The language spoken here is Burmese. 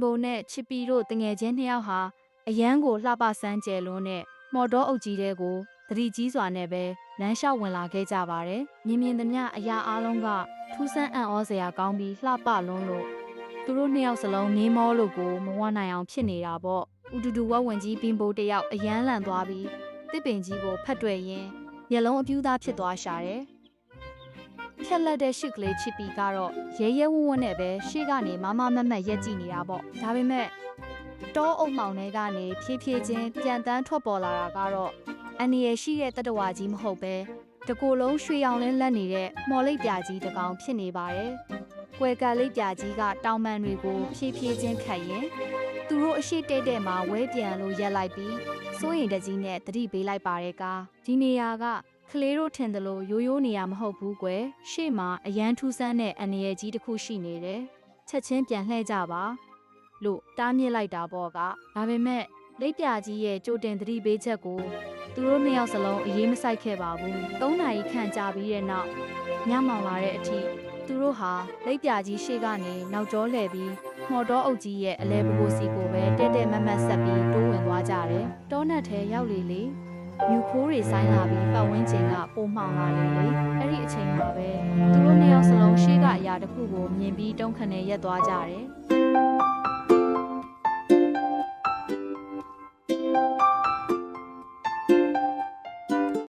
ဘိုနဲ့ချစ်ပီတို့တငယ်ချင်းနှစ်ယောက်ဟာအရန်ကိုလှပစမ်းကျယ်လွန်းတဲ့မော်တော်အုပ်ကြီးတဲ့ကိုသတိကြီးစွာနဲ့ပဲလမ်းလျှောက်ဝင်လာခဲ့ကြပါတယ်။မြင်သမျှအရာအလုံးကထူးဆန်းအံ့ဩစရာကောင်းပြီးလှပလွန်းလို့သူတို့နှစ်ယောက်စလုံးနေမောလို့ကိုမဝနိုင်အောင်ဖြစ်နေတာပေါ့။ဥတူတူဝက်ဝင်ကြီးဘင်ဘိုတယောက်အရန်လန့်သွားပြီးတစ်ပင်ကြီးကိုဖတ်တွေ့ရင်းမျက်လုံးအပြူးသားဖြစ်သွားရှာတယ်။ဖြက်လက်တဲ့ရှစ်ကလေးချစ်ပီကတော့ရဲရဲဝံ့ဝံ့နဲ့ပဲရှေ့ကနေမမမတ်မတ်ရက်ကြည့်နေတာပေါ့။ဒါပေမဲ့တောအုပ်မှောင်ထဲကနေဖြည်းဖြည်းချင်းပြန်တန်းထွက်ပေါ်လာတာကတော့အန်နီရဲ့ရှိတဲ့တတဝါကြီးမဟုတ်ပဲတကိုယ်လုံးရွှေရောင်လင်းလက်နေတဲ့မော်လိပ်ပြာကြီးတစ်ကောင်ဖြစ်နေပါတယ်။ကွယ်ကလိပ်ပြာကြီးကတောင်ပန်တွေကိုဖြည်းဖြည်းချင်းခတ်ရင်သူတို့အရှိတဲ့မှာဝဲပြန်လို့ရက်လိုက်ပြီးစိုးရင်တကြီးနဲ့တတိပေးလိုက်ပါတယ်ကားဒီနေရာကကလေးတို့ထင်တယ်လို့ရိုးရိုးနေရမဟုတ်ဘူးကွယ်ရှေ့မှာအရန်ထူးဆန်းတဲ့အန်နီရဲ့ကြီးတစ်ခုရှိနေတယ်ချက်ချင်းပြန်လှည့်ကြပါလို့တားမြစ်လိုက်တာပေါ့ကဒါပေမဲ့လိပ်ပြာကြီးရဲ့ကြိုတင်သတိပေးချက်ကိုသူတို့နှစ်ယောက်စလုံးအရေးမဆိုင်ခဲ့ပါဘူး3နာရီခန့်ကြာပြီးတဲ့နောက်ညမောင်လာတဲ့အထိသူတို့ဟာလိပ်ပြာကြီးရှေ့ကနေနောက်ကျောလှည့်ပြီးမော်တော်အုပ်ကြီးရဲ့အလဲပပိုစီကိုပဲတဲ့မတ်မတ်ဆက်ပြီးတိုးဝင်သွားကြတယ်တောနက်ထဲရောက်လေမြူခိုးတွေဆိုင်းလာပြီးပတ်ဝန်းကျင်ကပိုမှောင်လာလေအဲ့ဒီအချိန်မှာပဲသူတို့နှစ်ယောက်စလုံးရှေ့ကအရာတစ်ခုကိုမြင်ပြီးတုံးခနဲ့ရက်သွားကြတယ်